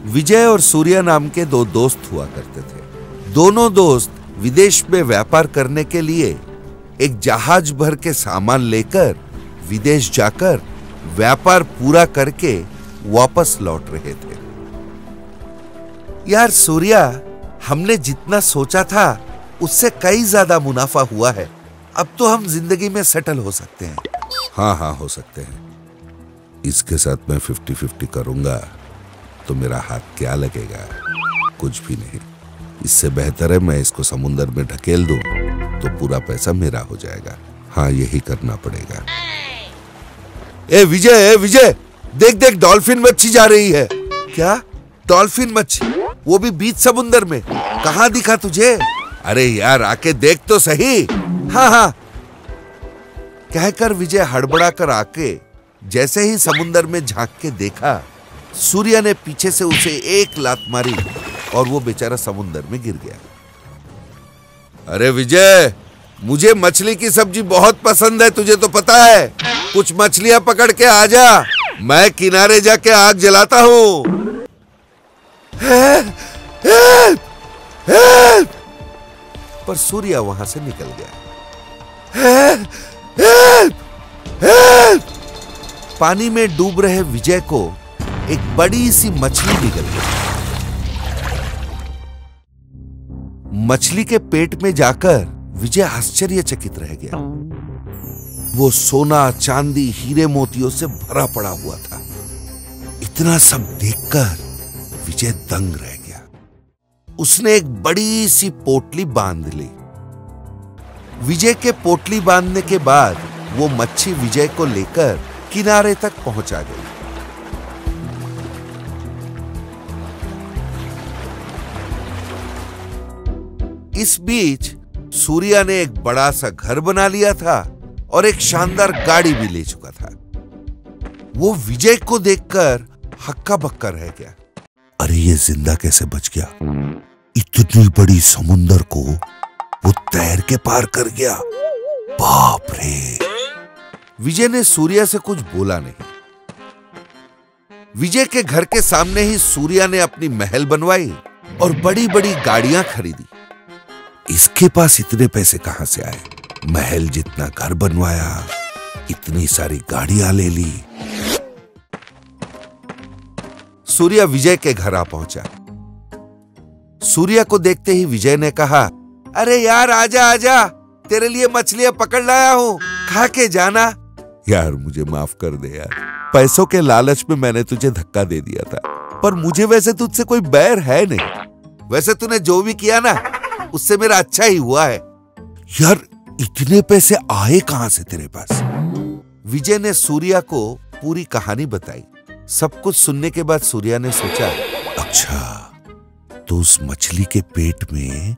विजय और सूर्या नाम के दो दोस्त हुआ करते थे। दोनों दोस्त विदेश में व्यापार करने के लिए एक जहाज भर के सामान लेकर विदेश जाकर व्यापार पूरा करके वापस लौट रहे थे। यार सूर्या, हमने जितना सोचा था उससे कई ज्यादा मुनाफा हुआ है। अब तो हम जिंदगी में सेटल हो सकते हैं। हाँ, हो सकते हैं। इसके साथ मैं 50-50 करूंगा तो मेरा हाथ क्या लगेगा? कुछ भी नहीं। इससे बेहतर है मैं इसको समुद्र में ढकेल दूं तो पूरा पैसा मेरा हो जाएगा। हाँ, यही करना पड़ेगा। ए विजय, देख डॉल्फिन मच्छी जा रही है। क्या? डॉल्फिन मच्छी? वो भी बीच समुद्र में? कहाँ दिखा तुझे? अरे यार, आके देख तो सही। हाँ। कहकर विजय हड़बड़ा कर आके जैसे ही समुद्र में झांक के देखा, सूर्या ने पीछे से उसे एक लात मारी और वो बेचारा समुद्र में गिर गया। अरे विजय, मुझे मछली की सब्जी बहुत पसंद है, तुझे तो पता है। कुछ मछलियां पकड़ के आ जा, मैं किनारे जाके आग जलाता हूं। पर सूर्या वहां से निकल गया। पानी में डूब रहे विजय को एक बड़ी सी मछली निकल गई। मछली के पेट में जाकर विजय आश्चर्यचकित रह गया। वो सोना, चांदी, हीरे मोतियों से भरा पड़ा हुआ था। इतना सब देखकर विजय दंग रह गया। उसने एक बड़ी सी पोटली बांध ली। विजय के पोटली बांधने के बाद वो मच्छी विजय को लेकर किनारे तक पहुंचा गई। इस बीच सूर्या ने एक बड़ा सा घर बना लिया था और एक शानदार गाड़ी भी ले चुका था। वो विजय को देखकर हक्का बक्का रह गया। अरे ये जिंदा कैसे बच गया? इतनी बड़ी समुंदर को वो तैर के पार कर गया। बाप रे! विजय ने सूर्या से कुछ बोला नहीं। विजय के घर के सामने ही सूर्या ने अपनी महल बनवाई और बड़ी बड़ी गाड़ियां खरीदी। इसके पास इतने पैसे कहां से आए? महल जितना घर बनवाया, इतनी सारी गाड़ियां ले ली। सूर्या विजय के घर आ पहुंचा। सूर्या को देखते ही विजय ने कहा, अरे यार आजा, तेरे लिए मछलियां पकड़ लाया हूं, खा के जाना। यार मुझे माफ कर दे यार, पैसों के लालच में मैंने तुझे धक्का दे दिया था, पर मुझे वैसे तुझसे कोई बैर है नहीं। वैसे तूने जो भी किया ना, उससे मेरा अच्छा ही हुआ है। यार इतने पैसे आए कहां से तेरे पास? विजय ने सूर्या को पूरी कहानी बताई। सब कुछ सुनने के बाद सूर्या ने सोचा, अच्छा तो उस मछली के पेट में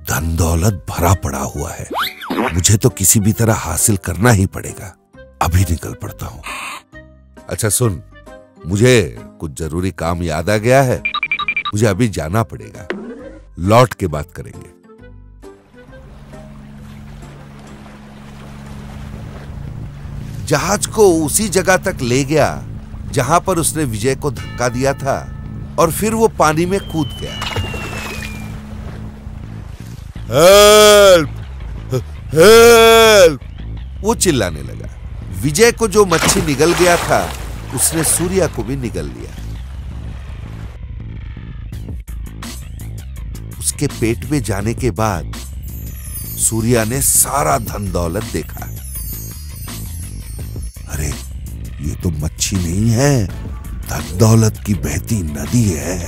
धन दौलत भरा पड़ा हुआ है। मुझे तो किसी भी तरह हासिल करना ही पड़ेगा। अभी निकल पड़ता हूं। अच्छा सुन, मुझे कुछ जरूरी काम याद आ गया है, मुझे अभी जाना पड़ेगा। लौट के बात करेंगे। जहाज को उसी जगह तक ले गया जहां पर उसने विजय को धक्का दिया था और फिर वो पानी में कूद गया। हेल्प! हेल्प! वो चिल्लाने लगा। विजय को जो मच्छी निगल गया था उसने सूर्या को भी निगल लिया। उसके पेट में जाने के बाद सूर्या ने सारा धन दौलत देखा। अरे ये तो मच्छी नहीं है, धन दौलत की बहती नदी है।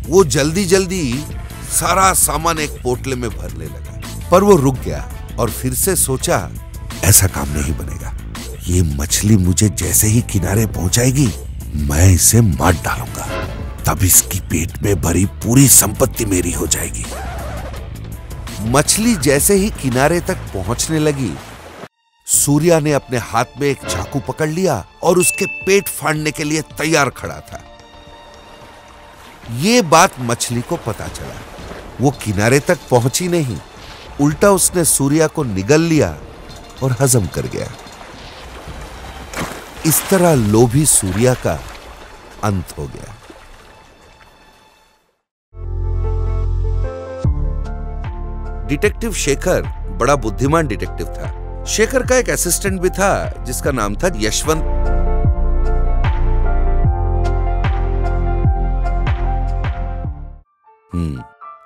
वो जल्दी जल्दी सारा सामान एक पोटले में भरने लगा, पर वो रुक गया और फिर से सोचा, ऐसा काम नहीं बनेगा। ये मछली मुझे जैसे ही किनारे पहुंचाएगी, मैं इसे मार डालूंगा, तब इसकी पेट में भरी पूरी संपत्ति मेरी हो जाएगी। मछली जैसे ही किनारे तक पहुंचने लगी, सूर्या ने अपने हाथ में एक चाकू पकड़ लिया और उसके पेट फाड़ने के लिए तैयार खड़ा था। ये बात मछली को पता चला। वो किनारे तक पहुंची नहीं, उल्टा उसने सूर्या को निगल लिया और हजम कर गया। इस तरह लोभी सूर्या का अंत हो गया। डिटेक्टिव शेखर बड़ा बुद्धिमान डिटेक्टिव था। शेखर का एक असिस्टेंट भी था जिसका नाम था यशवंत।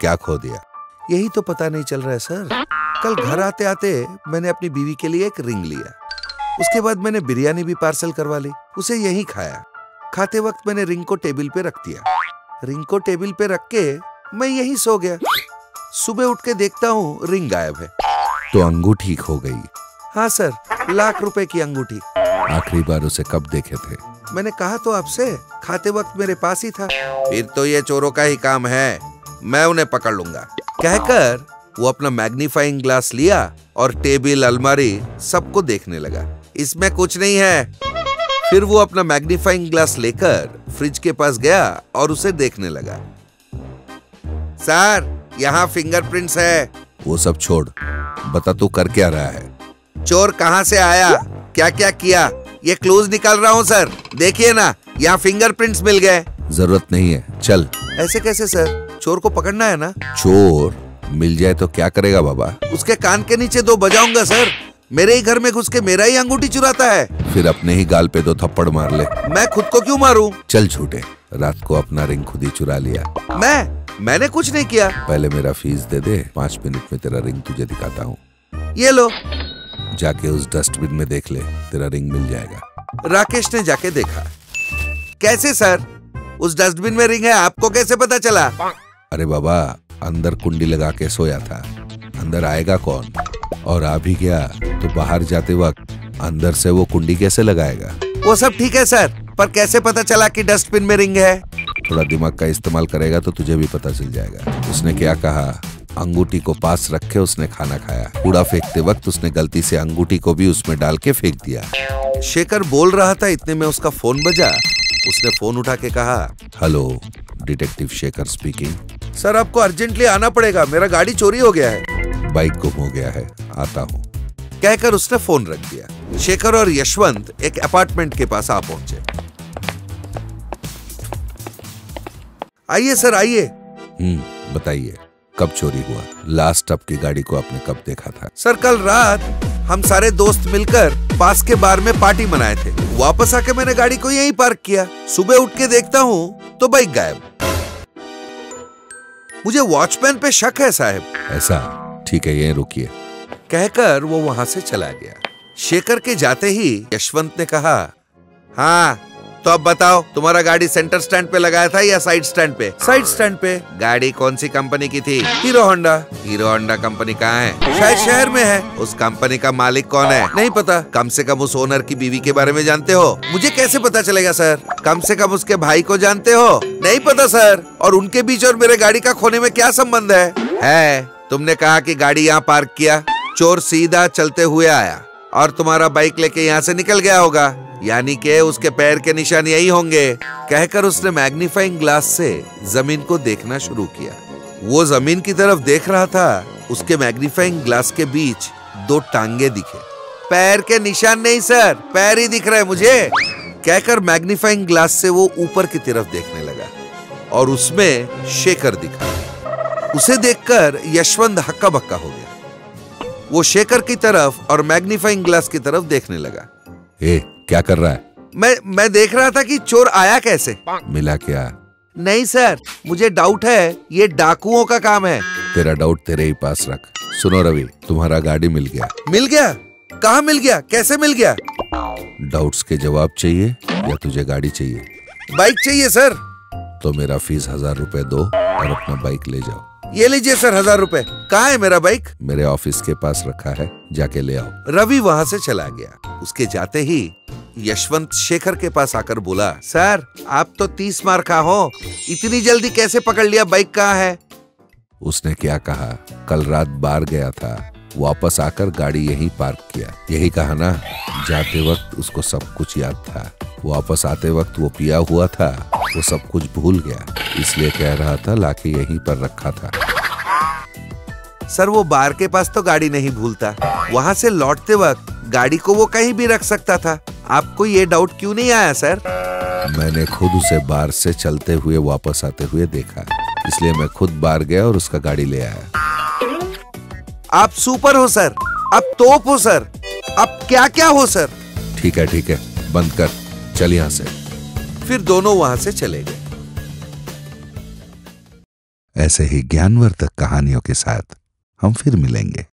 क्या खो दिया? यही तो पता नहीं चल रहा है सर। कल घर आते आते मैंने अपनी बीवी के लिए एक रिंग लिया। उसके बाद मैंने बिरयानी भी पार्सल करवा ली, उसे यहीं खाया। खाते वक्त मैंने रिंग को टेबल पे रख दिया। रिंग को टेबल पे रख के मैं यहीं सो गया। सुबह उठ के देखता हूँ रिंग गायब है। तो अंगूठी खो गई? हाँ सर, लाख रुपए की अंगूठी। आखिरी बार उसे कब देखे थे? मैंने कहा तो आपसे, खाते वक्त मेरे पास ही था। फिर तो ये चोरों का ही काम है, मैं उन्हें पकड़ लूंगा कहकर वो अपना मैग्नीफाइंग ग्लास लिया और टेबल, अलमारी सबको देखने लगा। इसमें कुछ नहीं है। फिर वो अपना मैग्नीफाइंग ग्लास लेकर फ्रिज के पास गया और उसे देखने लगा। सर, यहाँ फिंगरप्रिंट्स है। वो सब छोड़, बता तू कर क्या रहा है? चोर कहाँ से आया, क्या क्या किया, ये क्लूज निकाल रहा हूँ सर। देखिए ना, यहाँ फिंगरप्रिंट्स मिल गए। जरूरत नहीं है, चल। ऐसे कैसे सर? चोर को पकड़ना है ना। चोर मिल जाए तो क्या करेगा बाबा? उसके कान के नीचे 2 बजाऊंगा सर। मेरे ही घर में घुस के मेरा ही अंगूठी चुराता है। फिर अपने ही गाल पे 2 थप्पड़ मार ले। मैं खुद को क्यों मारूं? चल झूठे, रात को अपना रिंग खुद ही चुरा लिया। मैंने कुछ नहीं किया। पहले मेरा फीस दे दे, 5 मिनट में तेरा रिंग तुझे दिखाता हूँ। ये लो। जाके उस डस्टबिन में देख ले, तेरा रिंग मिल जाएगा। राकेश ने जाके देखा। कैसे सर? उस डस्टबिन में रिंग है, आपको कैसे पता चला? अरे बाबा, अंदर कुंडी लगा के सोया था, अंदर आएगा कौन? और आ भी गया तो बाहर जाते वक्त अंदर से वो कुंडी कैसे लगाएगा? वो सब ठीक है सर, पर कैसे पता चला कि डस्टबिन में रिंग है? थोड़ा दिमाग का इस्तेमाल करेगा तो तुझे भी पता चल जाएगा। उसने क्या कहा? अंगूठी को पास रख के उसने खाना खाया। कूड़ा फेंकते वक्त उसने गलती से अंगूठी को भी उसमें डाल के फेंक दिया। शेखर बोल रहा था, इतने में उसका फोन बजा। उसने फोन उठा के कहा, hello, detective Shekhar speaking. Sir, आपको अर्जेंटली आना पड़ेगा, मेरा गाड़ी चोरी हो गया है। बाइक गुम हो गया है, आता हूँ कहकर उसने फोन रख दिया। शेखर और यशवंत एक अपार्टमेंट के पास आ पहुंचे। आइए सर, आइए। बताइए, कब चोरी हुआ? लास्ट आपकी गाड़ी को आपने कब देखा था? सर, कल रात हम सारे दोस्त मिलकर पास के बार में पार्टी मनाए थे। वापस आके मैंने गाड़ी को यहीं पार्क किया। सुबह उठ के देखता हूँ तो बाइक गायब। मुझे वॉचमैन पे शक है साहब। ऐसा? ठीक है, यहीं रुकिए कहकर वो वहां से चला गया। शेखर के जाते ही यशवंत ने कहा, हाँ तो अब बताओ, तुम्हारा गाड़ी सेंटर स्टैंड पे लगाया था या साइड स्टैंड पे? साइड स्टैंड पे। गाड़ी कौन सी कंपनी की थी? Hero Honda. Hero Honda company कहाँ है? शायद शहर में है। उस कंपनी का मालिक कौन है? नहीं पता। कम से कम उस ओनर की बीवी के बारे में जानते हो? मुझे कैसे पता चलेगा सर? कम से कम उसके भाई को जानते हो? नहीं पता सर। और उनके बीच और मेरे गाड़ी का खोने में क्या संबंध है? तुमने कहा कि गाड़ी यहाँ पार्क किया, चोर सीधा चलते हुए आया और तुम्हारा बाइक लेके यहाँ से निकल गया होगा, यानी कि उसके पैर के निशान यही होंगे। कहकर उसने मैग्नीफाइंग ग्लास से जमीन को देखना शुरू किया। वो जमीन की तरफ देख रहा था। उसके मैग्नीफाइंग ग्लास के बीच 2 टांगे दिखे। पैर के निशान नहीं सर, पैर ही दिख रहे हैं मुझे। कहकर मैग्नीफाइंग ग्लास से वो ऊपर की तरफ देखने लगा और उसमें शेखर दिखा। उसे देखकर यशवंत हक्का बक्का हो गया। वो शेखर की तरफ और मैग्नीफाइंग ग्लास की तरफ देखने लगा। क्या कर रहा है? मैं देख रहा था कि चोर आया कैसे। मिला क्या? नहीं सर, मुझे डाउट है ये डाकुओं का काम है। तेरा डाउट तेरे ही पास रख। सुनो रवि, तुम्हारा गाड़ी मिल गया। मिल गया? कहाँ मिल गया, कैसे मिल गया? डाउट्स के जवाब चाहिए या तुझे गाड़ी चाहिए? बाइक चाहिए सर। तो मेरा फीस 1000 रुपए दो और अपना बाइक ले जाओ। ये लीजिए सर 1000 रुपए। कहाँ है मेरा बाइक? मेरे ऑफिस के पास रखा है, जाके ले आओ। रवि वहाँ से चला गया। उसके जाते ही यशवंत शेखर के पास आकर बोला, सर आप तो 30 मार खा हो, इतनी जल्दी कैसे पकड़ लिया? बाइक कहाँ है? उसने क्या कहा? कल रात बाहर गया था, वापस आकर गाड़ी यहीं पार्क किया। यही कहा ना? जाते वक्त उसको सब कुछ याद था, वापस आते वक्त वो पिया हुआ था, वो सब कुछ भूल गया, इसलिए कह रहा था लाके यहीं पर रखा था। सर वो बार के पास तो गाड़ी नहीं भूलता, वहाँ से लौटते वक्त गाड़ी को वो कहीं भी रख सकता था। आपको ये डाउट क्यों नहीं आया सर? मैंने खुद उसे बार से चलते हुए वापस आते हुए देखा, इसलिए मैं खुद बार गया और उसका गाड़ी ले आया। आप सुपर हो सर, आप तोप हो सर, आप क्या क्या हो सर। ठीक है, बंद कर, चल यहां से। फिर दोनों वहां से चले गए। ऐसे ही ज्ञानवर्धक कहानियों के साथ हम फिर मिलेंगे।